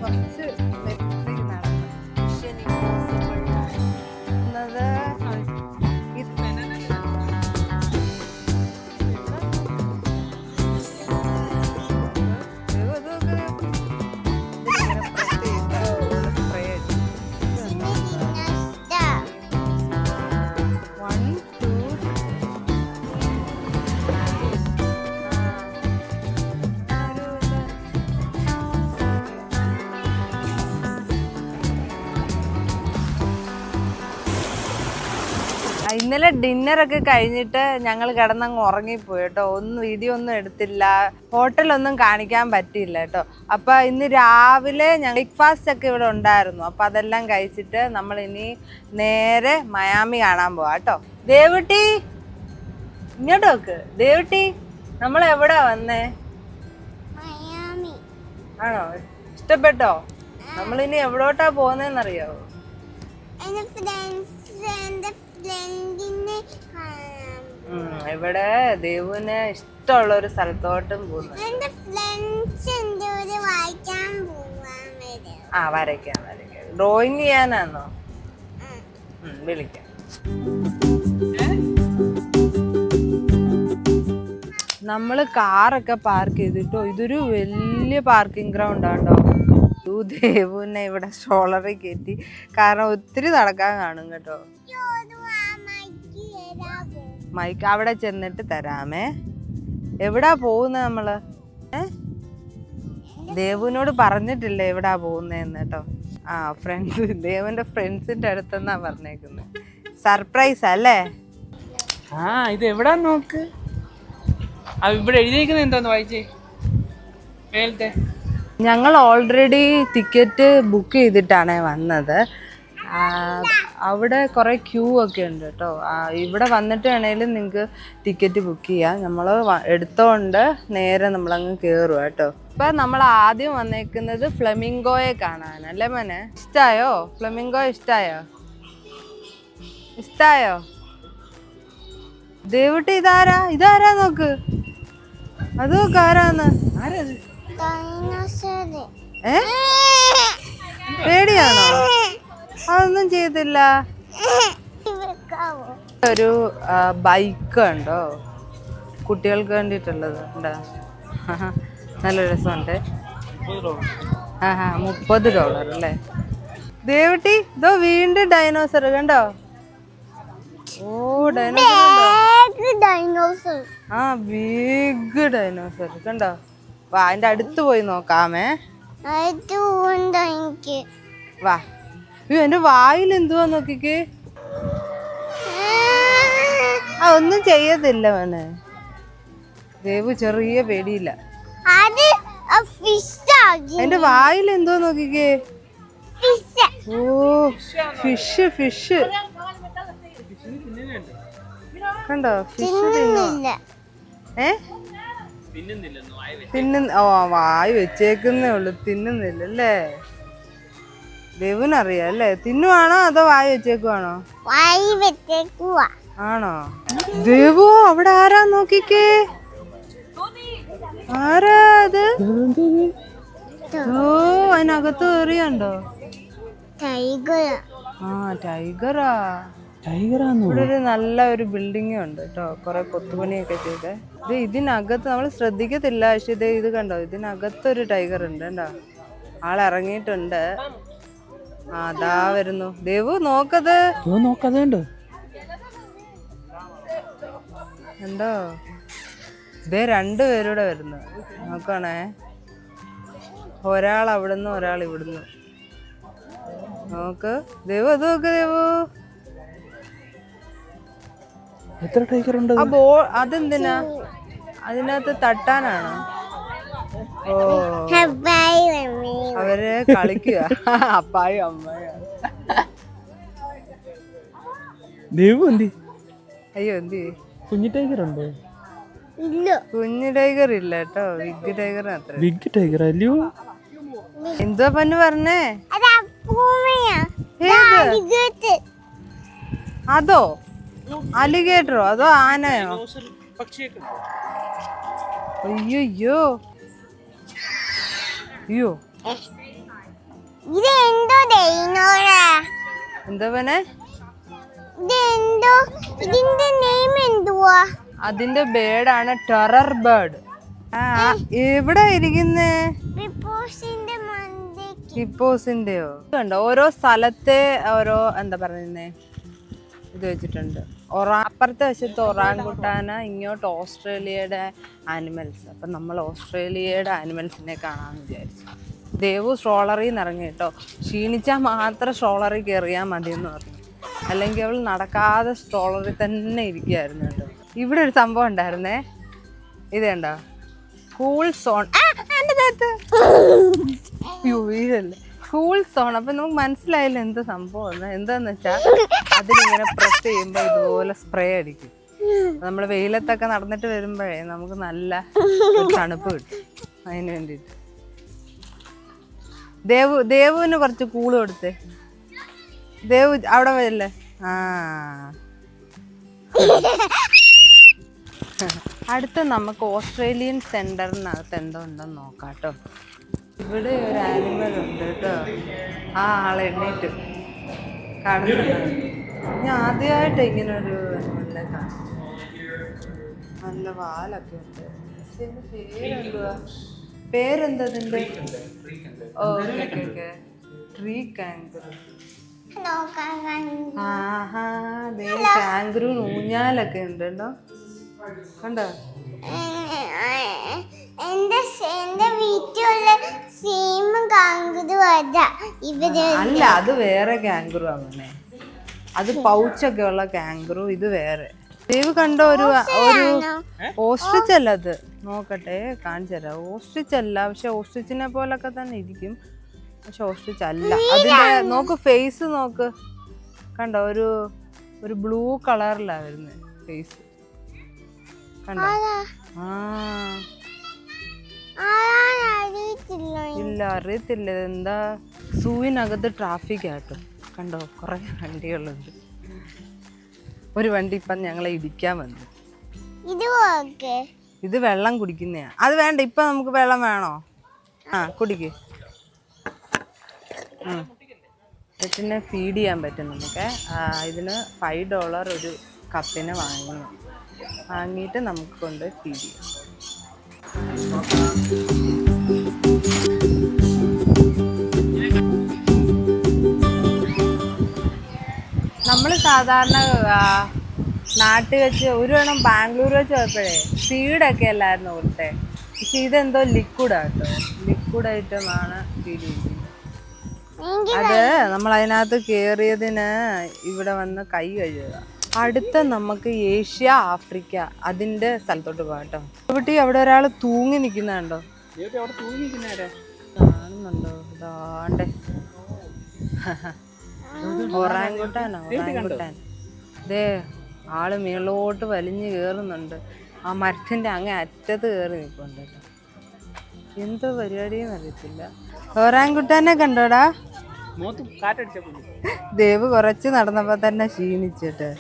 കുറച്ച് നടന്നു. Mission impossible എന്നത് ഇന്നലെ ഡിന്നറൊക്കെ കഴിഞ്ഞിട്ട് ഞങ്ങൾ കിടന്നങ്ങ് ഉറങ്ങിപ്പോയി കേട്ടോ. വീഡിയോ ഒന്നും എടുത്തില്ല, ഹോട്ടലൊന്നും കാണിക്കാൻ പറ്റിയില്ല കേട്ടോ. അപ്പം ഇന്ന് രാവിലെ ഞങ്ങൾ ബ്രേക്ക്ഫാസ്റ്റ് ഒക്കെ ഇവിടെ ഉണ്ടായിരുന്നു. അപ്പം അതെല്ലാം കഴിച്ചിട്ട് നമ്മൾ ഇനി നേരെ മയാമി കാണാൻ പോവാം കേട്ടോ. ദേവുട്ടി ഇങ്ങോട്ട് നോക്ക്. ദേവുട്ടി നമ്മൾ എവിടാ വന്നേ? ആണോ? ഇഷ്ടപ്പെട്ടോ? നമ്മളിനി എവിടോട്ടാ പോകുന്നതെന്നറിയാവോ? ഇവിടെ ദേവുവിന് ഇഷ്ടമുള്ള ഒരു സ്ഥലത്തോട്ടും പോകുന്നു. വരയ്ക്കാം. ഡ്രോയിങ് ചെയ്യാനാന്നോ? വിളിക്കാം. നമ്മള് കാറൊക്കെ പാർക്ക് ചെയ്തിട്ടോ. ഇതൊരു വലിയ പാർക്കിംഗ് ഗ്രൗണ്ട് ആണോ. ദേവുവിനെ ഇവിടെ ഷോളറിൽ കയറ്റി, കാരണം ഒത്തിരി നടക്കാൻ കാണും കേട്ടോ. മൈക്ക് അവിടെ ചെന്നിട്ട് തരാമേ. എവിടാ പോകുന്നത് നമ്മള്? ദേവുവിനോട് പറഞ്ഞിട്ടില്ല എവിടാ പോകുന്നതെന്ന് കേട്ടോ. ഫ്രണ്ട്സ്, ദേവുവിന്റെ ഫ്രണ്ട്സിന്റെ അടുത്തെന്നാ പറഞ്ഞേക്കുന്നത്. സർപ്രൈസ് അല്ലേ? ഇത് എവിടാ നോക്ക്. ഇവിടെ എഴുതിയിരിക്കുന്നത് എന്തോന്ന് വായിച്ചേ മേലത്തെ. ഞങ്ങൾ ഓൾറെഡി ടിക്കറ്റ് ബുക്ക് ചെയ്തിട്ടാണ് വന്നത്. അവിടെ കുറേ ക്യൂ ഒക്കെ ഉണ്ട് കേട്ടോ. ഇവിടെ വന്നിട്ട് വേണേലും നിങ്ങൾക്ക് ടിക്കറ്റ് ബുക്ക് ചെയ്യാം. നമ്മൾ എടുത്തോണ്ട് നേരെ നമ്മളങ്ങ് കയറുക കേട്ടോ. ഇപ്പം നമ്മൾ ആദ്യം വന്നേക്കുന്നത് ഫ്ലെമിംഗോയെ കാണാനല്ലേ മോനെ? ഇഷ്ടമായോ? ഫ്ലെമിംഗോ ഇഷ്ടായോ? ദേവുട്ടി ഇതാരാ നോക്ക്. അത് നോക്ക് ആരാന്ന്. പേടിയാണോ? അതൊന്നും ചെയ്തില്ല. ഒരു ബൈക്ക് ഉണ്ടോ കുട്ടികൾക്ക് വേണ്ടിയിട്ടുള്ളത് ഉണ്ടോ? നല്ല രസമുണ്ട്. $30 അല്ലേ? ദേവുട്ടി ഇതോ വീണ്ടും ഡൈനോസർ കണ്ടോ? ഡൈനോസർ ബിഗ് ഡൈനോസർ കണ്ടോ? അതിന്റെ അടുത്ത് പോയി നോക്കാമേ. വാ. എന്റെ വായിൽ എന്തുവാ നോക്കിക്ക്. ഒന്നും ചെയ്യത്തില്ല മോനെ. ദേവു ചെറിയ പേടിയില്ല. എന്റെ വായിൽ എന്തോ നോക്കിക്കേ. ഓ ഫിഷ് കണ്ടോ? ഫിഷ് വായി വെച്ചേക്കുന്നേ ഉള്ളു, തിന്നുന്നില്ലല്ലേ? ദേവുനറിയാം അല്ലേ? തിന്നുവാണോ അതോ വായി വെച്ചേക്കുവാണോ? ആണോ? ദേവു അവിടെ ആരാ നോക്കിക്കേ. ആരാ അത്? അതിനകത്ത് കയറിയുണ്ടോ? ടൈഗറാ. ഇവിടെ ഒരു നല്ല ഒരു ബിൽഡിംഗ് ഉണ്ട് കേട്ടോ. കുറെ കൊത്തുപണിയൊക്കെ ചെയ്ത്. ഇതിനകത്ത് നമ്മൾ ശ്രദ്ധിക്കത്തില്ല, പക്ഷെ ഇത് കണ്ടോ, ഇതിനകത്തൊരു ടൈഗർ ഉണ്ട് കേട്ടോ. ആളിറങ്ങിയിട്ടുണ്ട്. അതാ വരുന്നു. ദേവു നോക്കത്. ഉണ്ടോ? രണ്ടുപേരൂടെ വരുന്നു. നോക്കണേ. ഒരാൾ അവിടുന്ന് ഒരാൾ ഇവിടുന്ന്. നോക്ക് ദേവു, അത് നോക്ക് ദേവു. എത്ര ടൈഗർ ഉണ്ട്? അതെന്തിനാ? അതിനകത്ത് തട്ടാനാണോ? ഓ, അവര് കളിക്കുക. അപ്പായും അമ്മയും. അയ്യോ എന്തി കുഞ്ഞു ടൈഗർ ഉണ്ടോ? കുഞ്ഞു ടൈഗർ ഇല്ല കേട്ടോ. ബിഗ് ടൈഗർ മാത്രം. ബിഗ് ടൈഗർ അല്ലയോ? എന്തോ പന്നു പറഞ്ഞേ? അതോ അലിഗേറ്ററോ അതോ ആനയോ? അയ്യോ എന്താ പനെ അതിന്റെ ബേർഡാണ് ടെറർ ബേർഡ്. എവിടെ ഇരിക്കുന്നേ? ഹിപ്പോസിന്റെയോ? കണ്ടോ ഓരോ സ്ഥലത്തെ ഓരോ എന്താ പറയുന്നേ ഇത് വെച്ചിട്ടുണ്ട്. അപ്പുറത്തെ വശത്ത് ഒറാങ്കുട്ടാന, ഇങ്ങോട്ട് ഓസ്ട്രേലിയയുടെ ആനിമൽസ്. അപ്പം നമ്മൾ ഓസ്ട്രേലിയയുടെ ആനിമൽസിനെ കാണാമെന്ന് വിചാരിച്ചു. ദേവു സ്ട്രോളറിൽ നിന്ന് ഇറങ്ങി കേട്ടോ. ക്ഷീണിച്ചാൽ മാത്രം സ്ട്രോളറിൽ കയറിയാൽ മതിയെന്ന് പറഞ്ഞു. അല്ലെങ്കിൽ അവൾ നടക്കാതെ സ്ട്രോളറിൽ തന്നെ ഇരിക്കുകയായിരുന്നു കേട്ടോ. ഇവിടെ ഒരു സംഭവം ഉണ്ടായിരുന്നേ, ഇത് കണ്ടോ കൂൾ സോൺ. വീഴല്ലേ കൂൾ സോൺ. അപ്പം നമുക്ക് മനസ്സിലായില്ല എന്ത് സംഭവം എന്താന്ന് വെച്ചാൽ അതിലിങ്ങനെ പ്രസ് ചെയ്യുമ്പോൾ ഇതുപോലെ സ്പ്രേ അടിക്കും. നമ്മൾ വെയിലത്തൊക്കെ നടന്നിട്ട് വരുമ്പോഴേ നമുക്ക് നല്ല തണുപ്പ് കിട്ടും. അതിന് വേണ്ടിയിട്ട് ദേവുവിന് കുറച്ച് കൂള് കൊടുത്തേ. ദേവു അവിടെ വരില്ലേ? അടുത്ത നമുക്ക് ഓസ്ട്രേലിയൻ സെന്ററിനകത്ത് എന്തോ ഉണ്ടെന്ന് നോക്കാം കേട്ടോ. ഇവിടെ ഒരു ആനിമൽ ഉണ്ട് കേട്ടോ. ആ ആളെ എണ്ണീറ്റ് കാണുന്നുണ്ട്. ഞാൻ ആദ്യമായിട്ട് ഇങ്ങനെ ഒരു ആനിമലിനെ കാണും. നല്ല വാലൊക്കെ ഉണ്ട്. പേരെന്തുവാ? പേരെന്താ ഇതിൻ്റെ? Okay okay tree kangaroo. ആഹാ കാങ്കറു ഊഞ്ഞാലൊക്കെ ഉണ്ട് കേട്ടോ. കണ്ടോ? അല്ല അത് വേറെ കാങ്കറു അങ്ങനെ. അത് പൗച്ചൊക്കെ ഉള്ള കാങ്കറു, ഇത് വേറെ. ദേവ് കണ്ടോ ഒരു ഓസ്ട്രിച്ച് അല്ല അത്. നോക്കട്ടെ കാണിച്ചു തരാം. ഓസ്ട്രിച്ച് അല്ല, പക്ഷെ ഓസ്ട്രിച്ചിനെ പോലൊക്കെ തന്നെ ഇരിക്കും. പക്ഷെ ഓസ്ട്രിച്ച് അല്ല. അതിന്റെ നോക്ക് ഫേസ് നോക്ക്. കണ്ടോ ഒരു ബ്ലൂ കളറിലാ വരുന്നത് ഫേസ്. കണ്ടോ? ഇല്ല അറിയത്തില്ല. എന്താ സൂവിനകത്ത് ട്രാഫിക് ആട്ടോ. കണ്ടോ കുറെ വണ്ടികളുണ്ട്. ഒരു വണ്ടി ഇപ്പം ഞങ്ങളെ ഇടിക്കാൻ വന്നു. ഇത് വെള്ളം കുടിക്കുന്നയാ. അത് വേണ്ട, ഇപ്പൊ നമുക്ക് വെള്ളം വേണോ? കുടിക്ക്. പെറ്റിനെ ഫീഡ് ചെയ്യാൻ പറ്റും നമുക്ക്. ഇതിന് $5 ഒരു കപ്പിന് വാങ്ങിയിട്ട് നമുക്ക് കൊണ്ട് ഫീഡ് ചെയ്യാം. നമ്മൾ സാധാരണ നാട്ടിൽ വെച്ച് ഒരു വേണം ബാംഗ്ലൂർ വെച്ച് പോയപ്പോഴേ ഫീഡൊക്കെ അല്ലായിരുന്നു കൊടുത്തേ. പക്ഷെ ഇതെന്തോ ലിക്വിഡാട്ടോ. ലിക്വിഡ് ഐറ്റമാണ് ഫീഡ് ചെയ്യുന്നത്. അത് നമ്മൾ അതിനകത്ത് കയറിയതിന് ഇവിടെ വന്ന് കൈ കഴുകുക. അടുത്ത നമുക്ക് ഏഷ്യ ആഫ്രിക്ക അതിൻ്റെ സ്ഥലത്തോട്ട് പോകാം കേട്ടോ. ഇവിടെ അവിടെ ഒരാൾ തൂങ്ങി നിൽക്കുന്നുണ്ടോ? കാണുന്നുണ്ടോ? ഇതാണ്ടേ ഒറാങ്കുട്ടാനോ? ഒറാങ്കുട്ടാൻ. ദേ ആള് മേളോട്ട് വലിഞ്ഞ് കയറുന്നുണ്ട്. ആ മരത്തിൻ്റെ അങ്ങേ അറ്റത്ത് കയറി നിൽക്കുന്നുണ്ട് കേട്ടോ. എന്തോ പരിപാടിയെന്ന് അറിയത്തില്ല. ഒറാങ്കുട്ടാനെ കണ്ടോടാ? ദേവ് കുറച്ച് നടന്നപ്പോ തന്നെ ക്ഷീണിച്ചിട്ട്.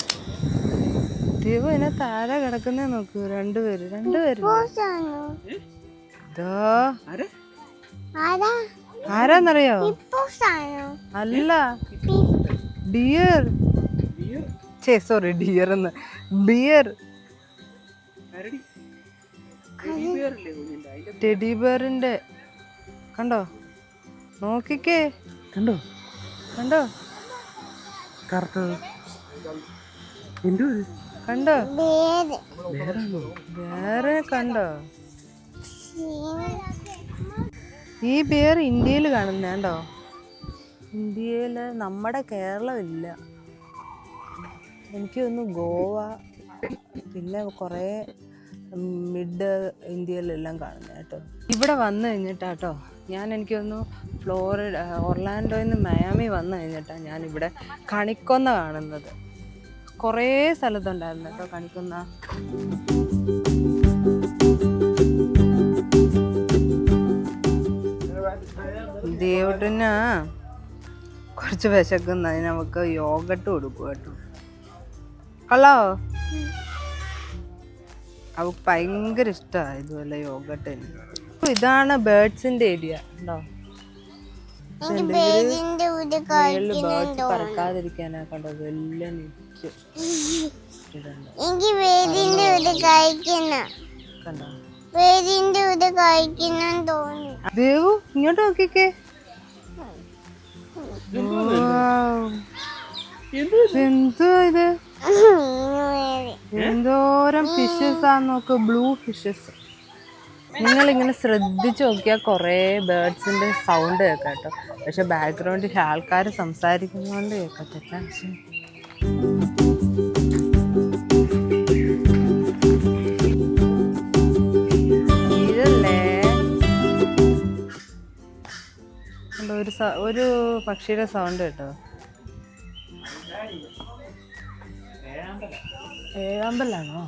ദേവ് എന്നെ താഴെ കിടക്കുന്നേ നോക്കൂ. രണ്ടുപേര് ആരാന്നറിയോ? അല്ല ഡിയർ. സോറി ഡിയർ എന്ന് ബിയർ. ടെഡി ബിയറിന്റെ കണ്ടോ? നോക്കിക്കേ. കണ്ടോ കറുത്തത്? കണ്ടോ വേറെ കണ്ടോ? ഈ ബിയർ ഇന്ത്യയിൽ കാണുന്നുണ്ടോ? ഇന്ത്യയിൽ നമ്മുടെ കേരളം ഇല്ല. എനിക്ക് തോന്നുന്നു ഗോവ പിന്നെ കുറേ മിഡ് ഇന്ത്യയിലെല്ലാം കാണുന്നത് കേട്ടോ. ഇവിടെ വന്നു കഴിഞ്ഞിട്ടാട്ടോ എനിക്ക് തോന്നുന്നു ഒർലാൻഡോയിൽ നിന്ന് മയാമി വന്നു കഴിഞ്ഞിട്ടാണ് ഞാനിവിടെ കണിക്കൊന്ന കാണുന്നത്. കുറേ സ്ഥലത്തുണ്ടായിരുന്നു കേട്ടോ കണിക്കൊന്ന. ദേവുട്ടിന് കുറച്ച് വിശക്കുന്നതിന് നമുക്ക് യോഗട്ട് കൊടുക്കും കേട്ടോ. കൊള്ളോ? അവൾക്ക് ഭയങ്കര ഇഷ്ടമാണ് ഇതുപോലെ യോഗട്ട്. ഇതാണ് ബേർഡ്സിന്റെ ഏരിയ ഉണ്ടോ? പറക്കാതിരിക്കാനാ കണ്ടോ വെല്ല നിൽക്കും. കണ്ടോ ദേവു ഇങ്ങോട്ട് നോക്കിക്കേ. എന്തോ ഇത് എന്തോരം ഫിഷസ് ആ നോക്ക്, ബ്ലൂ ഫിഷസ്. നിങ്ങൾ ഇങ്ങനെ ശ്രദ്ധിച്ചു നോക്കിയാൽ കുറേ ബേർഡ്സിന്റെ സൗണ്ട് കേൾക്കാം കേട്ടോ. പക്ഷെ ബാക്ക്ഗ്രൗണ്ടിൽ ആൾക്കാർ സംസാരിക്കുന്നതുകൊണ്ട് കേൾക്കത്തില്ല. ഇതല്ലേ ഒരു പക്ഷിയുടെ സൗണ്ട് കേട്ടോ. ഏഴാമ്പലാണോ?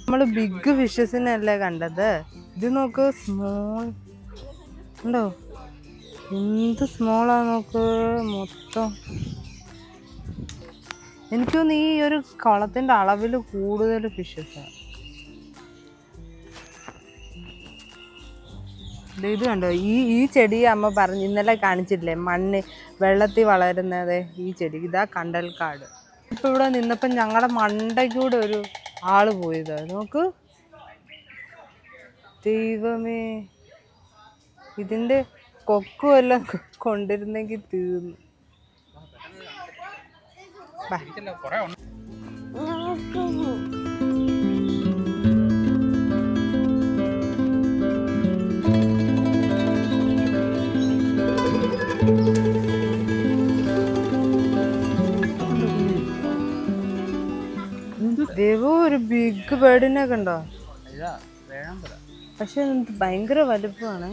നമ്മള് ബിഗ് ഫിഷസിനല്ലേ കണ്ടത്. ഇത് നോക്ക്, സ്മോൾ ഉണ്ടോ? എന്ത് സ്മോളാ നോക്ക് മൊത്തം. എനിക്ക് തോന്നുന്നു ഈ ഒരു കുളത്തിന്റെ അളവിൽ കൂടുതൽ ഫിഷസാണ്. ഇത് കണ്ടോ, ഈ ചെടി അമ്മ പറഞ്ഞു ഇന്നലെ കാണിച്ചില്ലേ, മണ്ണ് വെള്ളത്തിൽ വളരുന്നത് ഈ ചെടി. ഇതാ കണ്ടൽക്കാട്. ഇപ്പൊ ഇവിടെ നിന്നപ്പം ഞങ്ങളുടെ മണ്ടയ്ക്കൂടെ ഒരു ആള് പോയതാ നോക്ക്. ദൈവമേ, ഇതിന്റെ കൊക്കും എല്ലാം കൊണ്ടിരുന്നെങ്കിൽ തീർന്നു. ദേവു ഒരു ബിഗ് ബേർഡിനെ കണ്ടോ? പക്ഷെ ഭയങ്കര വലുപ്പമാണ്.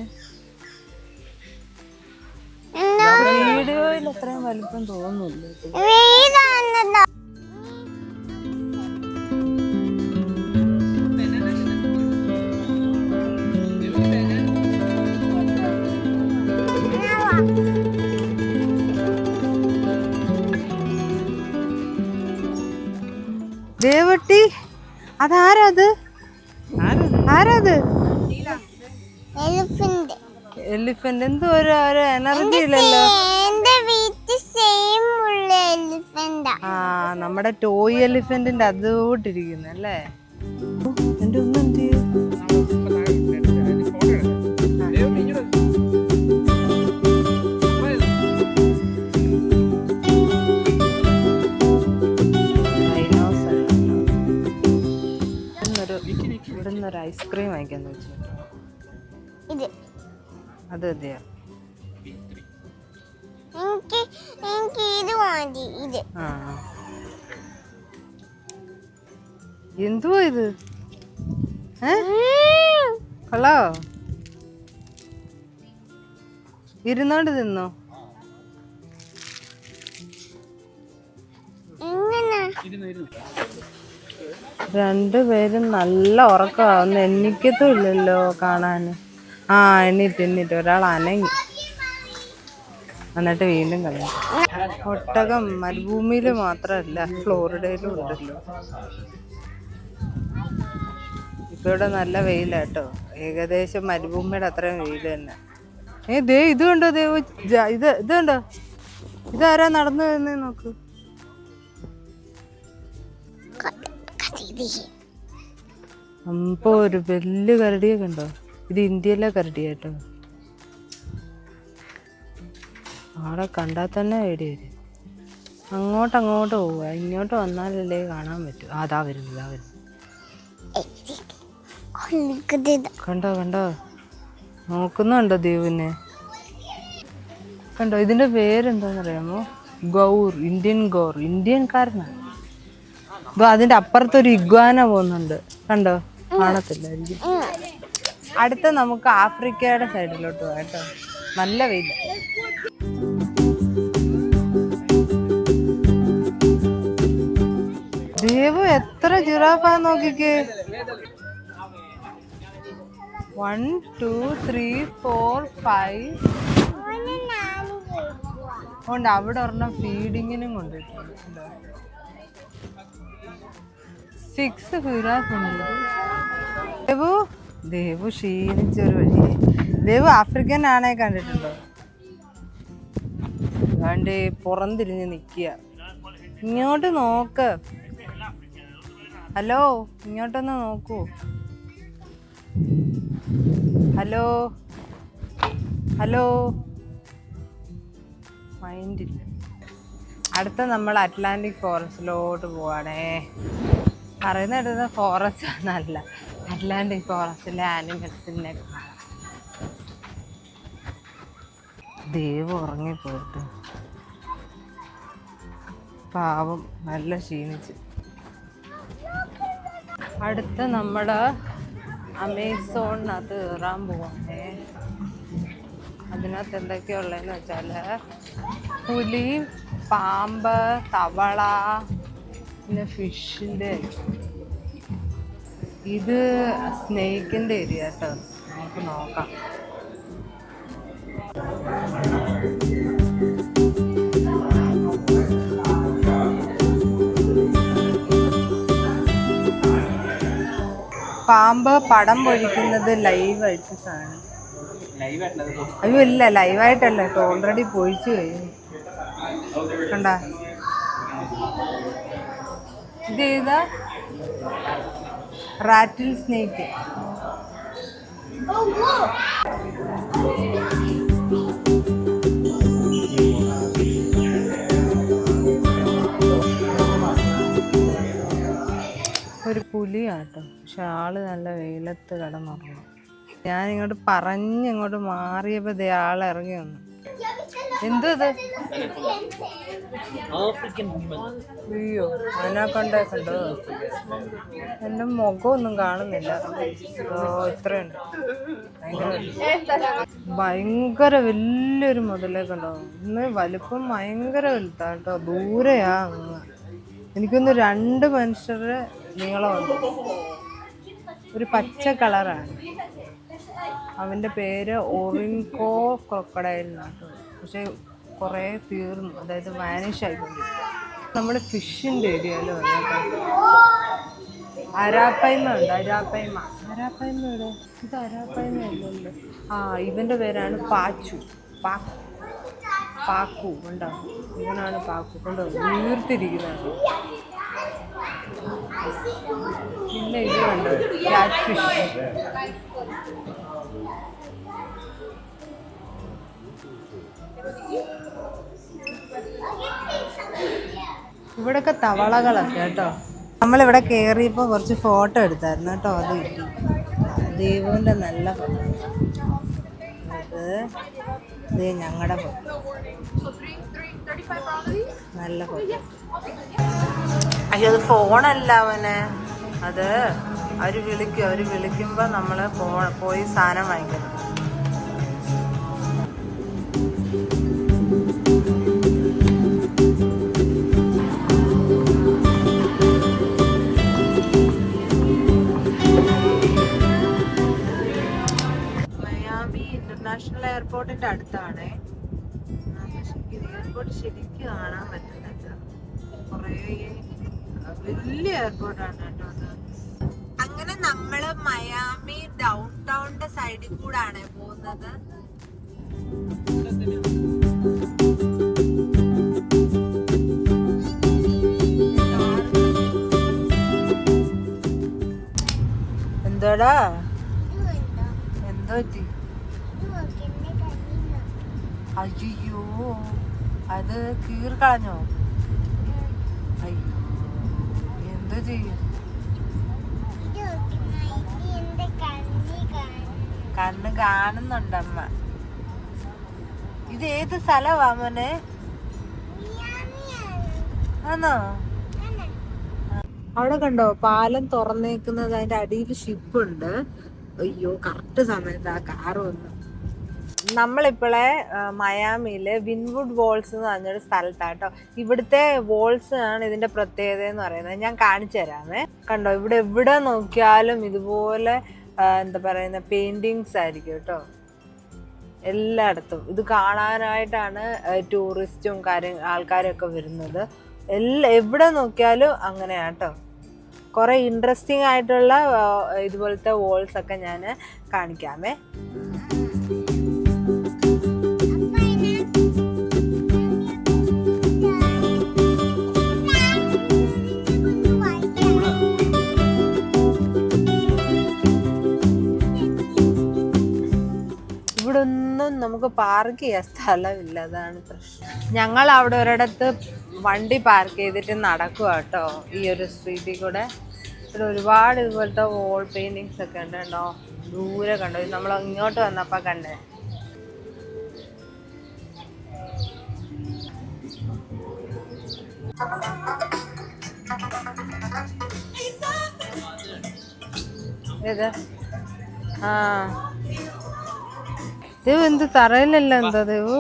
വീഡിയോയിൽ അത്രയും വലുപ്പം തോന്നുന്നില്ല. ദേവട്ടി, അതാരത്? ആരാത്? എലിഫന്റ്. എന്തോ ഒരു എനർജി ഇല്ലല്ലോ. ആ, നമ്മുടെ ടോയ് എലിഫന്റിന്റെ അതോട്ടിരിക്കുന്നല്ലേ. എന്റെ ഒന്നും എന്ത് ചെയ്യും? ഇവിടുന്ന് ഒരു ഐസ്ക്രീം വാങ്ങിക്കാന്ന് വെച്ചു. അത് മതിയോ? എന്തുവാ ഇത്? കൊള്ളോ? ഇരുന്നോണ്ട് തിന്നോ? രണ്ടുപേരും നല്ല ഉറക്കമാവുന്നു. എണ്ണിക്കത്തും ഇല്ലല്ലോ കാണാൻ. ആ, എണ്ണീറ്റ് ഒരാൾ അനങ്ങി, എന്നിട്ട് വീണ്ടും കളഞ്ഞു. ഒട്ടകം മരുഭൂമിയിൽ മാത്രമല്ല, ഫ്ലോറിഡയിലും ഉണ്ടല്ലോ. ഇപ്പൊ ഇവിടെ നല്ല വെയിലാട്ടോ, ഏകദേശം മരുഭൂമിയുടെ അത്രയും വെയിൽ തന്നെ. ദേ ഇത് കണ്ടോ ദേവ്, ഇത് കണ്ടോ? ഇതാരാ നടന്നു വരുന്നേ നോക്ക്. അപ്പൊ ഒരു വലിയ കരടിയൊക്കെ ഉണ്ടോ? ഇത് ഇന്ത്യയിലെ കരടിയാട്ടോ. അവിടെ കണ്ടാൽ തന്നെ പേടി വരും. അങ്ങോട്ട് പോവുക, ഇങ്ങോട്ട് വന്നാലല്ലേ കാണാൻ പറ്റൂ. അതാ വരുന്നു. കണ്ടോ നോക്കുന്നുണ്ടോ ദേവിനെ? കണ്ടോ, ഇതിന്റെ പേരെന്താന്നറിയാമോ? ഗൗർ, ഇന്ത്യൻകാരനാണ്. ഇപ്പൊ അതിന്റെ അപ്പുറത്തൊരു ഇഗ്വാന പോകുന്നുണ്ട്, കണ്ടോ? കാണത്തില്ലായിരിക്കും. അടുത്ത നമുക്ക് ആഫ്രിക്കയുടെ സൈഡിലോട്ട് പോകാം കേട്ടോ. നല്ല വെയില. ദേവു എത്ര ജിറാഫാ നോക്കിക്കേ. 1 2 3 4 5 ഉണ്ട്. അവിടെ ഒരെണ്ണം ഫീഡിങ്ങിനും കൊണ്ടിട്ടുണ്ട്. 6 ജിറാഫ് ഉണ്ട്. ദേവു ക്ഷീണിച്ചൊരു വഴിയെ. ദേവ് ആഫ്രിക്കൻ ആണെ കണ്ടിട്ടുണ്ടോ? അതുകൊണ്ട് പുറംതിരിഞ്ഞ് നിൽക്കുക. ഇങ്ങോട്ട് നോക്ക്. ഹലോ, ഇങ്ങോട്ടൊന്ന് നോക്കൂ. ഹലോ ഹലോ, മൈൻഡില്ല. അടുത്ത നമ്മൾ അറ്റ്ലാന്റിക് ഫോറസ്റ്റിലോട്ട് പോവാണേ. പറയുന്നത് ഫോറസ്റ്റ് എന്നല്ല, അറ്റ്ലാന്റിക് ഫോറസ്റ്റിലെ ആനിമൽസിനെ കാണാം. ദേവ് ഉറങ്ങിപ്പോയിട്ട് പാവം, നല്ല ക്ഷീണിച്ച്. അടുത്ത നമ്മുടെ അമേസോണിനകത്ത് കയറാൻ പോവാണേ. അതിനകത്ത് എന്തൊക്കെയുള്ളതെന്ന് വെച്ചാൽ പുലി, പാമ്പ്, തവള, പിന്നെ ഫിഷിൻ്റെ. ഇത് സ്നേക്കിൻ്റെ ഏരിയ കേട്ടോ. നമുക്ക് നോക്കാം. പാമ്പ് പടം പൊഴിക്കുന്നത് ലൈവായിട്ട് കാണും. അയ്യോ ഇല്ല, ലൈവായിട്ടല്ല കേട്ടോ, ഓൾറെഡി പൊഴിച്ചു കഴിഞ്ഞു. കണ്ട ഇത് ഏതാ? Rattle snake. ഒരു പുലിയാട്ടോ, പക്ഷെ ആള് നല്ല വെയിലത്ത് കിടന്നുറങ്ങും. ഞാനിങ്ങോട്ട് പറഞ്ഞിങ്ങോട്ട് മാറിയപ്പോൾ ദേ ആള് ഇറങ്ങി വന്നു. എന്തോ ഇത്? അയ്യോ, അതിനെ കണ്ടോ? എൻ്റെ മുഖമൊന്നും കാണുന്നില്ല. ഇത്രയുണ്ട്. ഭയങ്കര വലിയൊരു മുതലേക്ക് ഉണ്ടാവും. ഇന്ന് വലിപ്പം ഭയങ്കര വലുതാട്ടോ. ദൂരെയാ അങ്ങ്. എനിക്കൊന്ന് 2 മനുഷ്യരുടെ നീളമുണ്ട്. ഒരു പച്ച കളറാണ്. അവൻ്റെ പേര് ഒറിൻകോ ക്രൊക്കഡൈൽ എന്നാണ്. പക്ഷെ കുറേ തീർന്നു, അതായത് വാനിഷ് ആയിക്കൊണ്ടിരിക്കും. നമ്മൾ ഫിഷിൻ്റെ ഏരിയയിലോ അരാപ്പയ്മ ഉണ്ട്. അരാപ്പയ്മ ഇവിടെ. ഇത് അരാപ്പയ്മ അല്ലല്ലോ. ഇവൻ്റെ പേരാണ് പാച്ചു. പാക്കു ഉണ്ടോ? ഇവനാണ് പാക്കു. കൊണ്ടോ വീർത്തിരിക്കുന്നത്. പിന്നെ ഇത് കണ്ടോ, ക്യാറ്റ് ഫിഷ്. ഇവിടെയൊക്കെ തവളകളൊക്കെ കേട്ടോ. നമ്മളിവിടെ കയറിയപ്പോൾ കുറച്ച് ഫോട്ടോ എടുത്തായിരുന്നു കേട്ടോ. അത് കിട്ടി. ദൈവൻ്റെ നല്ല ഫോട്ടോ. ഇത് ഞങ്ങളുടെ ഫോട്ടോ. നല്ല ഫോട്ടോ. അയ്യോ, അത് ഫോണല്ല അവന്. അത് അവർ വിളിക്കുമ്പോൾ നമ്മൾ പോയി സാധനം വാങ്ങിക്കണം. മയാമി ഇന്റർനാഷണൽ എയർപോർട്ടിന്റെ അടുത്താണ്. എയർപോർട്ട് ശരിക്കും കാണാൻ പറ്റുന്നുണ്ട്. കുറേ വലിയ എയർപോർട്ടാണ് കേട്ടോ അത്. അങ്ങനെ നമ്മള് മയാമി ഡൗൺ ടൗണിന്റെ സൈഡിൽ കൂടാണ് പോകുന്നത്. എന്തോടാ? എന്തോ പറ്റി? അയ്യോ, അത് കീറിക്കളഞ്ഞോ? അയ്യോ, എന്തോ ചെയ്യും? കണ്ണ് കാണുന്നുണ്ടമ്മ. ഇത് ഏത് സ്ഥലവാ മോനെ? ആണോ? അവിടെ കണ്ടോ പാലം തുറന്നേക്കുന്നത്? അതിന്റെ അടിയിൽ ഷിപ്പുണ്ട്. അയ്യോ, കറക്റ്റ് സമയത്ത് ആ കാറ് വന്നു. നമ്മളിപ്പോളെ മയാമിയിലെ വിൻവുഡ് വോൾസ് എന്ന് പറഞ്ഞൊരു സ്ഥലത്താട്ടോ. ഇവിടുത്തെ വോൾസ് ആണ് ഇതിന്റെ പ്രത്യേകത എന്ന് പറയുന്നത്. ഞാൻ കാണിച്ചു തരാമേ. കണ്ടോ, ഇവിടെ എവിടെ നോക്കിയാലും ഇതുപോലെ എന്താ പറയുന്ന പെയിന്റിങ്സ് ആയിരിക്കും കേട്ടോ. എല്ലായിടത്തും ഇത് കാണാനായിട്ടാണ് ടൂറിസ്റ്റും ആൾക്കാരൊക്കെ വരുന്നത്. എവിടെ നോക്കിയാലും അങ്ങനെയാട്ടോ. കുറേ ഇൻട്രസ്റ്റിംഗ് ആയിട്ടുള്ള ഇതുപോലത്തെ വോൾസ് ഒക്കെ ഞാൻ കാണിക്കാമേ. ഇവിടെ ഒന്നും നമുക്ക് പാർക്ക് ചെയ്യാൻ സ്ഥലമില്ല, അതാണ് പ്രശ്നം. ഞങ്ങൾ അവിടെ ഒരിടത്ത് വണ്ടി പാർക്ക് ചെയ്തിട്ട് നടക്കുക കേട്ടോ, ഈ ഒരു സ്ട്രീറ്റിൽ കൂടെ. ഇവിടെ ഒരുപാട് ഇതുപോലത്തെ വോൾ പെയിന്റിങ്സ് ഒക്കെ ഉണ്ട് കേട്ടോ, ദൂരെ കണ്ടോ, നമ്മൾ ഇങ്ങോട്ട് വന്നപ്പോൾ കണ്ടേ. ഏത് ആ ദേവ് എന്ത് തറയിലല്ല എന്താ ദേവു?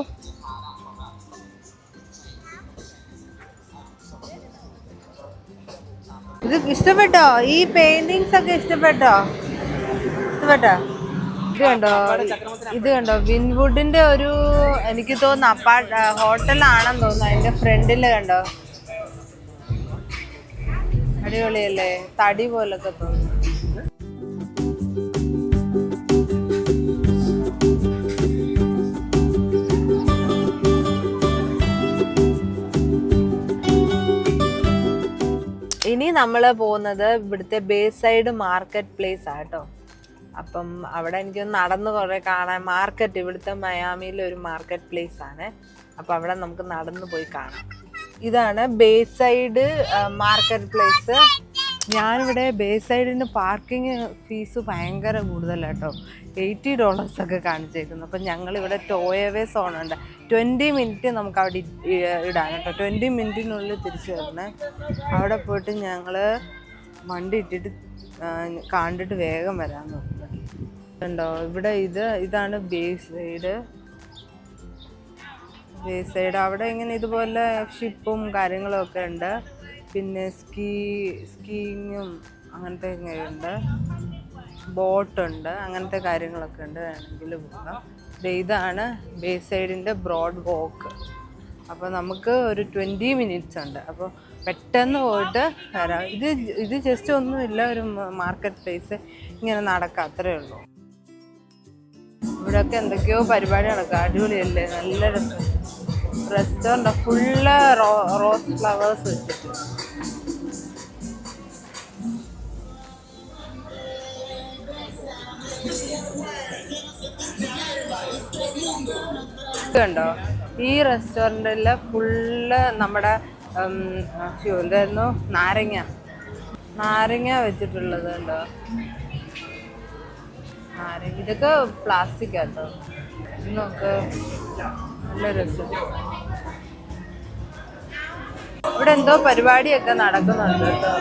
ഇത് ഇഷ്ടപ്പെട്ടോ? ഈ പെയിന്റിങ്സ് ഒക്കെ ഇഷ്ടപ്പെട്ടോ? ഇഷ്ടപ്പെട്ടോ? ഇത് കണ്ടോ വിൻവുഡിന്റെ ഒരു, എനിക്ക് തോന്നുന്നു ഹോട്ടലാണെന്ന് തോന്നുന്നു. അതിന്റെ ഫ്രണ്ടില് കണ്ടോ, അടിപൊളിയല്ലേ, തടി പോലൊക്കെ തോന്നുന്നു. ഇനി നമ്മൾ പോകുന്നത് ഇവിടുത്തെ ബേസൈഡ് മാർക്കറ്റ് പ്ലേസ് ആട്ടോ. അപ്പം അവിടെ എനിക്കൊന്ന് നടന്ന് കുറേ കാണാൻ, മാർക്കറ്റ്, ഇവിടുത്തെ മയാമിയിലെ ഒരു മാർക്കറ്റ് പ്ലേസ് ആണ്. അപ്പം അവിടെ നമുക്ക് നടന്നു പോയി കാണാം. ഇതാണ് ബേസൈഡ് മാർക്കറ്റ് പ്ലേസ്. ഞാനിവിടെ ബേസൈഡിന് പാർക്കിംഗ് ഫീസ് ഭയങ്കര കൂടുതലാട്ടോ, $80 ഒക്കെ കാണിച്ചേക്കുന്നു. അപ്പം ഞങ്ങളിവിടെ ടോയവേ സോൺ ഉണ്ട്, 20 മിനിറ്റ് നമുക്ക് അവിടെ ഇടാൻ കേട്ടോ. 20 മിനിറ്റിനുള്ളിൽ തിരിച്ചു വരണേ. അവിടെ പോയിട്ട് ഞങ്ങൾ വണ്ടി ഇട്ടിട്ട് കണ്ടിട്ട് വേഗം വരാൻ നോക്കുന്നുണ്ടോ. ഇവിടെ ഇതാണ് ബേസൈഡ്. അവിടെ ഇങ്ങനെ ഇതുപോലെ ഷിപ്പും കാര്യങ്ങളും ഒക്കെ ഉണ്ട്. പിന്നെ സ്കീയിങ്ങും അങ്ങനത്തെ ഉണ്ട്, ബോട്ടുണ്ട്, അങ്ങനത്തെ കാര്യങ്ങളൊക്കെ ഉണ്ട്, വേണമെങ്കിൽ പോകാം. ഇതാണ് ബേസൈഡിൻ്റെ ബ്രോഡ് വോക്ക്. അപ്പോൾ നമുക്ക് ഒരു 20 മിനിറ്റ്സ് ഉണ്ട്. അപ്പോൾ പെട്ടെന്ന് പോയിട്ട് വരാം. ഇത് ജസ്റ്റ് ഒന്നുമില്ല, ഒരു മാർക്കറ്റ് പ്ലേസ്, ഇങ്ങനെ നടക്കാം, അത്രേ ഉള്ളൂ. ഇവിടെയൊക്കെ എന്തൊക്കെയോ പരിപാടി നടക്കുക, അടിപൊളിയല്ലേ, നല്ല രസം. റെസ്റ്റോറൻറ്റ് ഫുള്ള് റോസ് ഫ്ലവേഴ്സ് വെച്ചിട്ട്. കണ്ടോ, ഈ റെസ്റ്റോറൻറ്റിൽ ഫുള്ള് നമ്മുടെ എന്തായിരുന്നു, നാരങ്ങ വെച്ചിട്ടുള്ളത് കണ്ടോ. ഇതൊക്കെ പ്ലാസ്റ്റിക് ആട്ടോ. നോക്ക്, നല്ല രസം. ഇവിടെ എന്തോ പരിപാടിയൊക്കെ നടക്കുന്നുണ്ട് കേട്ടോ.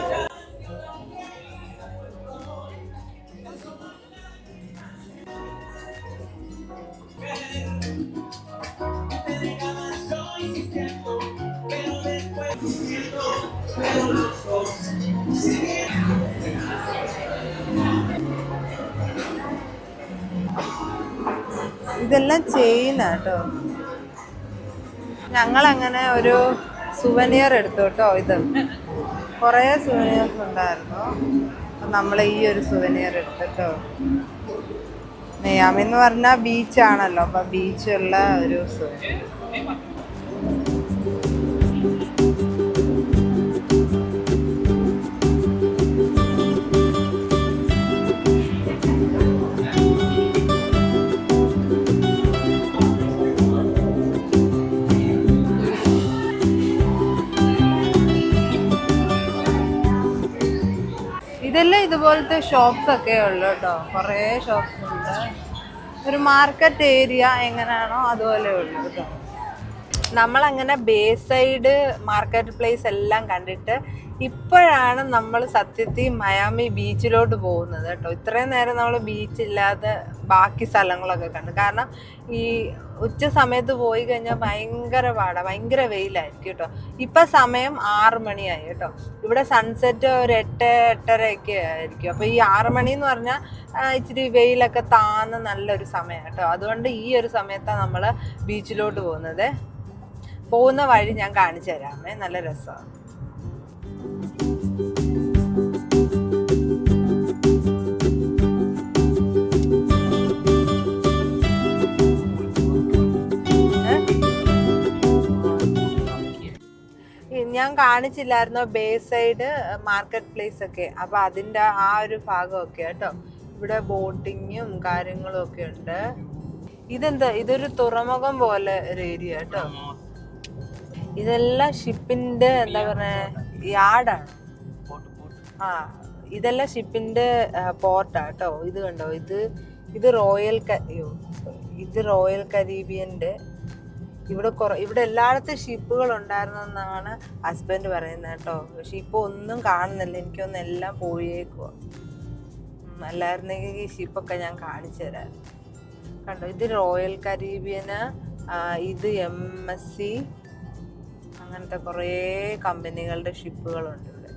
ഇതെല്ലാം ചെയിനാട്ടോ. ഞങ്ങളങ്ങനെ ഒരു സുവനിയർ എടുത്തു കേട്ടോ. ഇത് കുറേ സുവനിയേഴ്സ് ഉണ്ടായിരുന്നു. അപ്പം നമ്മൾ ഈ ഒരു സുവനിയർ എടുത്തിട്ടോ. മയാമി എന്ന് പറഞ്ഞാൽ ബീച്ചാണല്ലോ, അപ്പം ബീച്ചുള്ള ഒരു സുവനിയർ. ഇതെല്ലാം ഇതുപോലത്തെ ഷോപ്സ് ഒക്കെ ഉള്ളു കേട്ടോ, കുറേ ഷോപ്സ് ഉണ്ട്. ഒരു മാർക്കറ്റ് ഏരിയ എങ്ങനെയാണോ അതുപോലെ ഉള്ളു കേട്ടോ. നമ്മളങ്ങനെ ബേസൈഡ് മാർക്കറ്റ് പ്ലേസ് എല്ലാം കണ്ടിട്ട് ഇപ്പോഴാണ് നമ്മൾ സത്യത്തിൽ മയാമി ബീച്ചിലോട്ട് പോകുന്നത് കേട്ടോ. ഇത്രയും നേരം നമ്മൾ ബീച്ചില്ലാതെ ബാക്കി സ്ഥലങ്ങളൊക്കെ കണ്ടു. കാരണം ഈ ഉച്ച സമയത്ത് പോയി കഴിഞ്ഞാൽ ഭയങ്കര ഭയങ്കര വെയിലായിരിക്കും കേട്ടോ. ഇപ്പം സമയം 6 മണിയായി കേട്ടോ. ഇവിടെ സൺസെറ്റ് ഒരു 8-8:30 ആയിരിക്കും. അപ്പോൾ ഈ 6 മണി എന്ന് പറഞ്ഞാൽ ഇച്ചിരി വെയിലൊക്കെ താന്ന് നല്ലൊരു സമയം കേട്ടോ. അതുകൊണ്ട് ഈ ഒരു സമയത്താണ് നമ്മൾ ബീച്ചിലോട്ട് പോകുന്നത്. പോകുന്ന വഴി ഞാൻ കാണിച്ചു തരാമേ, നല്ല രസമാണ്. ഞാൻ കാണിച്ചില്ലായിരുന്നോ ബേസൈഡ് മാർക്കറ്റ് പ്ലേസ് ഒക്കെ, അപ്പൊ അതിന്റെ ആ ഒരു ഭാഗമൊക്കെ കേട്ടോ. ഇവിടെ ബോട്ടിങ്ങും കാര്യങ്ങളും ഒക്കെ ഉണ്ട്. ഇതെന്താ, ഇതൊരു തുറമുഖം പോലെ ഒരു ഏരിയ കേട്ടോ. ഇതെല്ലാം ഷിപ്പിന്റെ എന്താ പറയാ യാർഡാണ്. ആ, ഇതെല്ലാം ഷിപ്പിന്റെ പോർട്ടാ കേട്ടോ. ഇത് കണ്ടോ, ഇത് റോയൽ കരീബിയന്റെ. ഇവിടെ എല്ലായിടത്തും ഷിപ്പുകൾ ഉണ്ടായിരുന്നെന്നാണ് ഹസ്ബൻഡ് പറയുന്നത് കേട്ടോ. പക്ഷെ ഇപ്പൊ ഒന്നും കാണുന്നില്ല, എനിക്കൊന്നും എല്ലാം പോയേക്കുവാ. അല്ലായിരുന്നെങ്കിൽ ഈ ഷിപ്പൊക്കെ ഞാൻ കാണിച്ചു തരാം. കണ്ടോ, ഇത് റോയൽ കരീബിയന്, ഇത് MSC, അങ്ങനത്തെ കുറേ കമ്പനികളുടെ ഷിപ്പുകളുണ്ട് ഇവിടെ.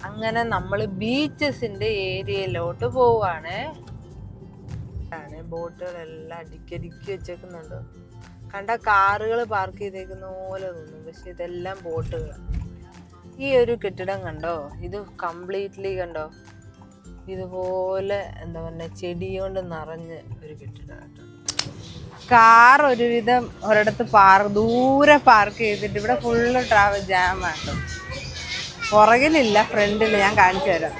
അങ്ങനെ നമ്മൾ ബീച്ചസിന്റെ ഏരിയയിലോട്ട് പോവാണ്. ബോട്ടുകളെല്ലാം അടുക്കി വെച്ചേക്കുന്നുണ്ട്. കണ്ട കാറുകൾ പാർക്ക് ചെയ്തേക്കുന്ന പോലെ തോന്നും, പക്ഷെ ഇതെല്ലാം ബോട്ടുകളാണ്. ഈ ഒരു കെട്ടിടം കണ്ടോ, ഇത് കംപ്ലീറ്റ്ലി കണ്ടോ, ഇതുപോലെ എന്താ പറയുക ചെടി കൊണ്ട് നിറഞ്ഞ് ഒരു കെട്ടിടം. കാർ ഒരുവിധം ഒരിടത്ത് ദൂരെ പാർക്ക് ചെയ്തിട്ട് ഇവിടെ ഫുള്ള് ജാമാട്ടോ. പുറകിലില്ല, ഫ്രണ്ടിൽ ഞാൻ കാണിച്ചു തരാം.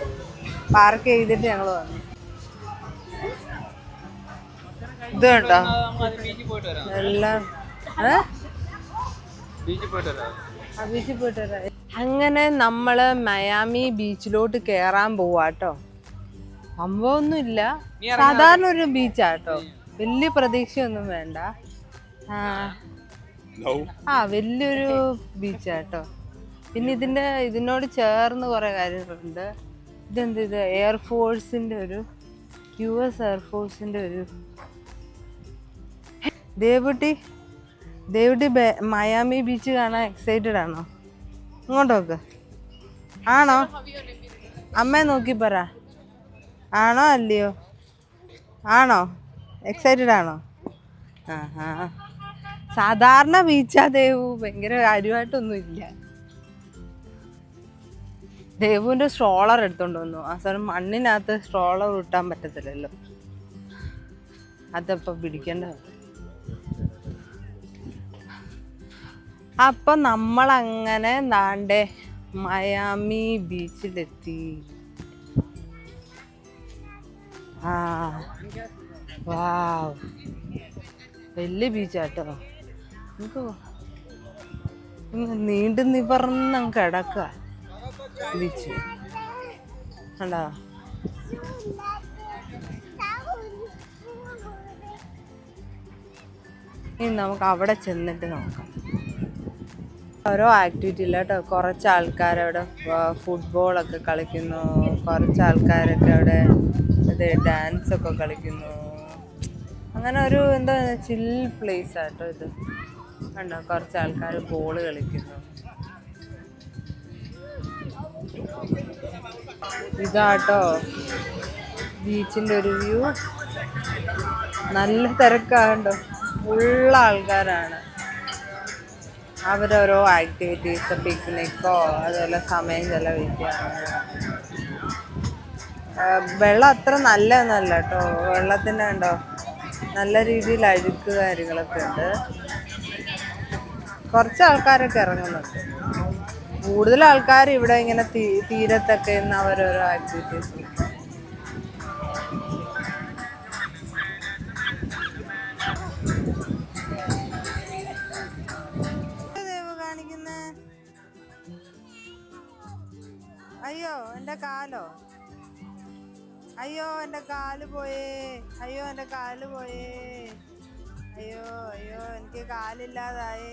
പാർക്ക് ചെയ്തിട്ട് ഞങ്ങൾ വന്നു. ഇത് കണ്ടോ എല്ലാം ബീച്ചിൽ പോയിട്ട് വരാം. അങ്ങനെ നമ്മള് മയാമി ബീച്ചിലോട്ട് കേറാൻ പോവാട്ടോ. സംഭവമൊന്നുമില്ല, സാധാരണ ഒരു ബീച്ചാട്ടോ, വലിയ പ്രതീക്ഷയൊന്നും വേണ്ട. വലിയൊരു ബീച്ചാട്ടോ. പിന്നെ ഇതിനോട് ചേർന്ന് കുറെ കാര്യങ്ങളുണ്ട്. ഇത് എയർഫോഴ്സിന്റെ ഒരു US എയർഫോഴ്സിന്റെ ഒരു ദേവുട്ടി മയാമി ബീച്ച് കാണാൻ എക്സൈറ്റഡ് ആണോ? ഇങ്ങോട്ട് നോക്ക്. ആണോ? അമ്മയെ നോക്കി പറ, ആണോ അല്ലയോ? ആണോ? എക്സൈറ്റഡ് ആണോ? സാധാരണ ബീച്ചാ ദേവു, ഭയങ്കര കാര്യമായിട്ടൊന്നും ഇല്ല. ദേവുവിന്റെ സ്ട്രോളർ എടുത്തോണ്ട് വന്നു. ആ സാധനം മണ്ണിനകത്ത് സ്ട്രോളർ ഇട്ടാൻ പറ്റത്തില്ലല്ലോ, അതപ്പൊ പിടിക്കേണ്ടത്. അപ്പൊ നമ്മളങ്ങനെ നാണ്ടേ മയാമി ബീച്ചിലെത്തി. വാവ്, വലിയ ബീച്ചാട്ടോ. നമുക്ക് നീണ്ടു നിവർന്ന് കിടക്ക ബീച്ച് കണ്ടോ. ഇനി നമുക്ക് അവിടെ ചെന്നിട്ട് നോക്കാം. ഓരോ ആക്ടിവിറ്റി ഇല്ല കേട്ടോ. കുറച്ച് ആൾക്കാരവിടെ ഫുട്ബോളൊക്കെ കളിക്കുന്നു, കുറച്ച് ആൾക്കാരൊക്കെ അവിടെ ഡാൻസൊക്കെ കളിക്കുന്നു. അങ്ങനെ ഒരു എന്താ ചിൽ പ്ലേസ് ആട്ടോ ഇത്. കണ്ടോ, കുറച്ച് ആൾക്കാർ ബോള് കളിക്കുന്നു. ഇതാട്ടോ ബീച്ചിൻ്റെ ഒരു വ്യൂ. നല്ല തിരക്കാണ്ടോ, ഫുള്ള ആൾക്കാരാണ്. അവരോരോ ആക്ടിവിറ്റീസ്, പിക്നിക്കോ അതുപോലെ സമയം ചെലവഴിക്കുകയാണ്. വെള്ളം അത്ര നല്ലതൊന്നുമല്ല കേട്ടോ. വെള്ളത്തിന് കണ്ടോ നല്ല രീതിയിൽ അഴുക്ക് കാര്യങ്ങളൊക്കെ ഉണ്ട്. കുറച്ച് ആൾക്കാരൊക്കെ ഇറങ്ങുന്നുണ്ട്. കൂടുതൽ ആൾക്കാർ ഇവിടെ ഇങ്ങനെ തീരത്തൊക്കെ ഇന്ന് അവരോരോ ആക്ടിവിറ്റീസ്. അയ്യോ എൻ്റെ കാലോ, അയ്യോ എൻ്റെ കാല് പോയേ, അയ്യോ എൻ്റെ കാല് പോയേ, അയ്യോ അയ്യോ എനിക്ക് കാലില്ലാതായേ,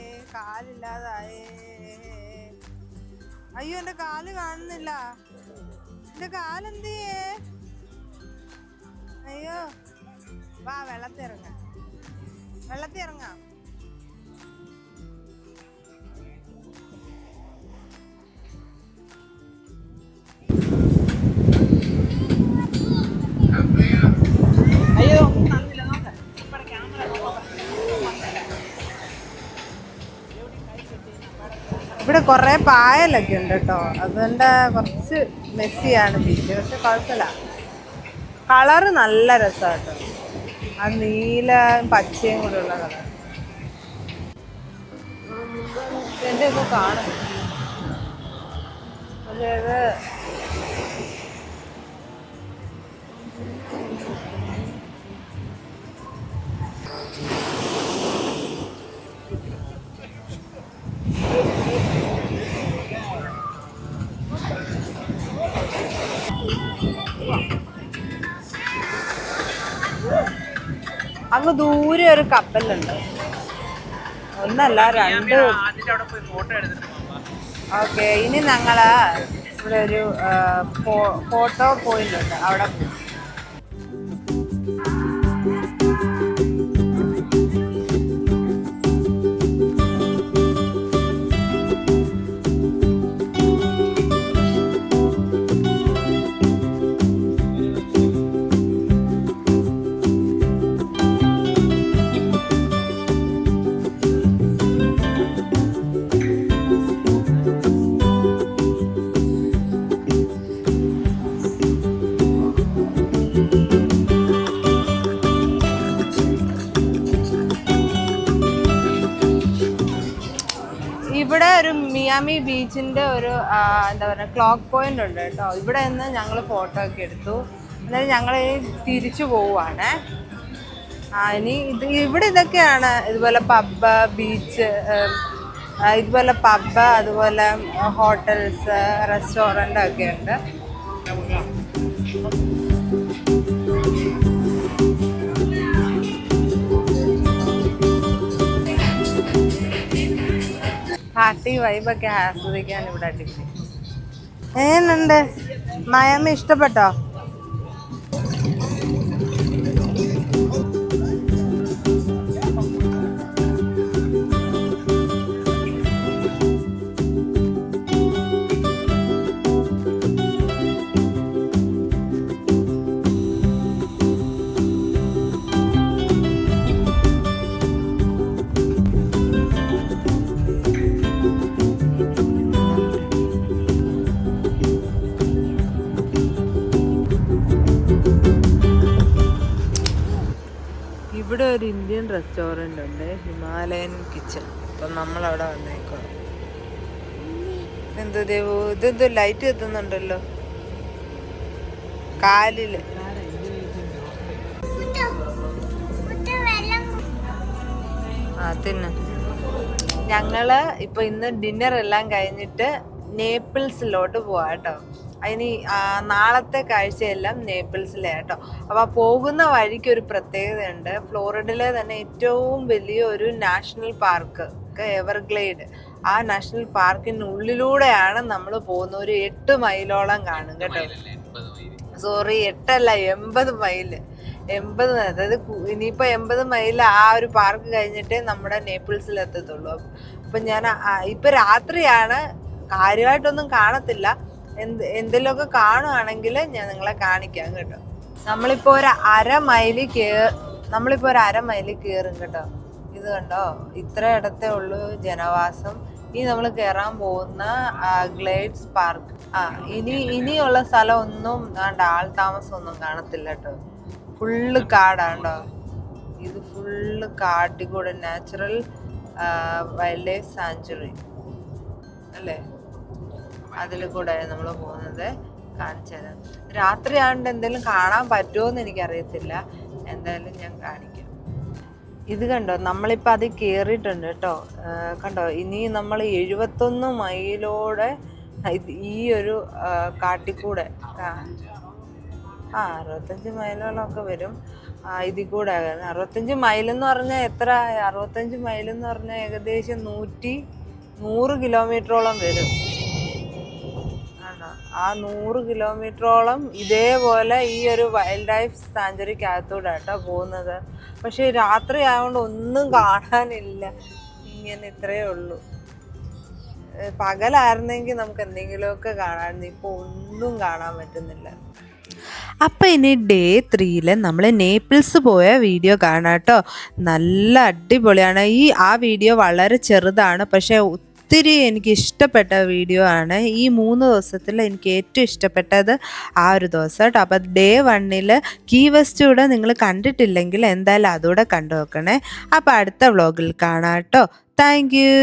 അയ്യോ എൻ്റെ കാല് കാണുന്നില്ല, എൻ്റെ കാലെന്ത് ചെയ്യേ? അയ്യോ വാ, വെള്ളത്തിൽ ഇറങ്ങാം. ഇവിടെ കുറേ പായലൊക്കെ ഉണ്ട് കേട്ടോ. അതുകൊണ്ട് കുറച്ച് മെസ്സിയാണ് ബീച്ച്, പക്ഷെ കുഴപ്പമില്ല. കളറ് നല്ല രസമാണ് കേട്ടോ. ആ നീല പച്ചയും കൂടെ ഉള്ള കളർ എൻ്റെ ഒക്കെ കാണും. അതായത് അങ്ങ് ദൂരെ ഒരു കപ്പലുണ്ട്, ഒന്നല്ല രണ്ട്. ഓക്കെ, ഇനി ഞങ്ങള് ഇവിടെ ഒരു ഫോട്ടോ പോയിന്റ് ഉണ്ട്, അവിടെ പോകും. ഇവിടെ ഒരു മിയാമി ബീച്ചിന്റെ ഒരു എന്താ പറയുക ക്ലോക്ക് പോയിന്റ് ഉണ്ട് കേട്ടോ. ഇവിടെ നിന്ന് ഞങ്ങൾ ഫോട്ടോ ഒക്കെ എടുത്തു. എന്നാലും ഞങ്ങൾ തിരിച്ചു പോവുകയാണ്. ഇനി ഇവിടെ ഇതൊക്കെയാണ്, ഇതുപോലെ പബ്ബ്, ബീച്ച്, ഇതുപോലെ പബ്ബ്, അതുപോലെ ഹോട്ടൽസ്, റെസ്റ്റോറൻ്റ് ഒക്കെ ഉണ്ട്. പാർട്ടി വൈബൊക്കെ ആസ്വദിക്കാൻ ഇവിടെ അടിപൊളി. എങ്ങനെയുണ്ട് മയാമി, ഇഷ്ടപ്പെട്ടോ? ഇവിടെ ഒരു ഇന്ത്യൻ റെസ്റ്റോറൻ്റ് ഉണ്ട്, ഹിമാലയൻ കിച്ചൺ. അപ്പം നമ്മളവിടെ വന്നേക്കോ. എന്തോ ദേവു, ഇതെന്തോ ലൈറ്റ് എത്തുന്നുണ്ടല്ലോ കാലില്. തിന്നെ. ഞങ്ങള് ഇപ്പൊ ഇന്ന് ഡിന്നർ എല്ലാം കഴിഞ്ഞിട്ട് നേപ്പിൾസിലോട്ട് പോവാ കേട്ടോ. അതിന് നാളത്തെ കാഴ്ചയെല്ലാം നേപ്പിൾസിലെ കേട്ടോ. അപ്പോൾ പോകുന്ന വഴിക്ക് ഒരു പ്രത്യേകതയുണ്ട്. ഫ്ലോറിഡയിലെ തന്നെ ഏറ്റവും വലിയ ഒരു നാഷണൽ പാർക്ക്, എവർഗ്ലേഡ്. ആ നാഷണൽ പാർക്കിനുള്ളിലൂടെയാണ് നമ്മൾ പോകുന്നത്. ഒരു 8 മൈലോളം കാണും കേട്ടോ. സോറി, 8 അല്ല, 80 മൈല്. 80, അതായത് ഇനിയിപ്പോൾ 80 മൈൽ ആ ഒരു പാർക്ക് കഴിഞ്ഞിട്ടേ നമ്മുടെ നേപ്പിൾസിൽ എത്തത്തുള്ളൂ. അപ്പം ഞാൻ ഇപ്പം രാത്രിയാണ്, കാര്യമായിട്ടൊന്നും കാണത്തില്ല. എന്തെങ്കിലുമൊക്കെ കാണുവാണെങ്കിൽ ഞാൻ നിങ്ങളെ കാണിക്കാം കേട്ടോ. നമ്മളിപ്പോൾ ഒരു അര മൈല് കയറും കേട്ടോ. ഇത് കണ്ടോ, ഇത്ര ഇടത്തേ ഉള്ളൂ ജനവാസം. ഇനി നമ്മൾ കയറാൻ പോകുന്ന ഗ്ലേഡ്സ് പാർക്ക്. ഇനിയുള്ള സ്ഥലം ഒന്നും ആൾ താമസം ഒന്നും കാണത്തില്ല കേട്ടോ. ഫുള്ള് കാടാണ്ടോ. ഇത് ഫുള്ള് കാട്ടിക്കൂടെ, നാച്ചുറൽ വൈൽഡ് ലൈഫ് സാങ്ച്വറി അല്ലേ, അതിൽ കൂടെ നമ്മൾ പോകുന്നത്. കാണിച്ചു തരാം. രാത്രി ആണ്ട് എന്തെങ്കിലും കാണാൻ പറ്റുമോയെന്ന് എനിക്കറിയത്തില്ല. എന്തായാലും ഞാൻ കാണിക്കാം. ഇത് കണ്ടോ, നമ്മളിപ്പോൾ അത് കയറിയിട്ടുണ്ട് കേട്ടോ. കണ്ടോ, ഇനി നമ്മൾ 71 മൈലോടെ ഈ ഒരു കാട്ടിക്കൂടെ 65 മൈലോളമൊക്കെ വരും. ഇതിൽ കൂടെ 65 മൈലെന്ന് പറഞ്ഞാൽ എത്ര? 65 മൈലെന്ന് പറഞ്ഞാൽ ഏകദേശം 100 കിലോമീറ്ററോളം വരും. ആ 100 കിലോമീറ്ററോളം ഇതേപോലെ ഈ ഒരു വൈൽഡ് ലൈഫ് സാങ്ച്വറിക്കകത്തൂടെ കേട്ടോ പോകുന്നത്. പക്ഷേ രാത്രി ആയതുകൊണ്ട് ഒന്നും കാണാനില്ല. ഇങ്ങനെ ഇത്രയേ ഉള്ളൂ. പകലായിരുന്നെങ്കിൽ നമുക്ക് എന്തെങ്കിലുമൊക്കെ കാണാമായിരുന്നു. ഇപ്പോൾ ഒന്നും കാണാൻ പറ്റുന്നില്ല. അപ്പോൾ ഇനി ഡേ 3 നമ്മൾ നേപ്പിൾസ് പോയ വീഡിയോ കാണാം കേട്ടോ. നല്ല അടിപൊളിയാണ്. ആ വീഡിയോ വളരെ ചെറുതാണ്, പക്ഷേ ഒത്തിരി എനിക്ക് ഇഷ്ടപ്പെട്ട വീഡിയോ ആണ്. ഈ 3 ദിവസത്തിൽ എനിക്ക് ഏറ്റവും ഇഷ്ടപ്പെട്ടത് ആ ഒരു ദിവസം കേട്ടോ. അപ്പോൾ ഡേ 1 കീ വെസ്റ്റ് കൂടെ നിങ്ങൾ കണ്ടിട്ടില്ലെങ്കിൽ എന്തായാലും അതുകൂടെ കണ്ടു നോക്കണേ. അപ്പോൾ അടുത്ത വ്ളോഗിൽ കാണാം കേട്ടോ. Thank you.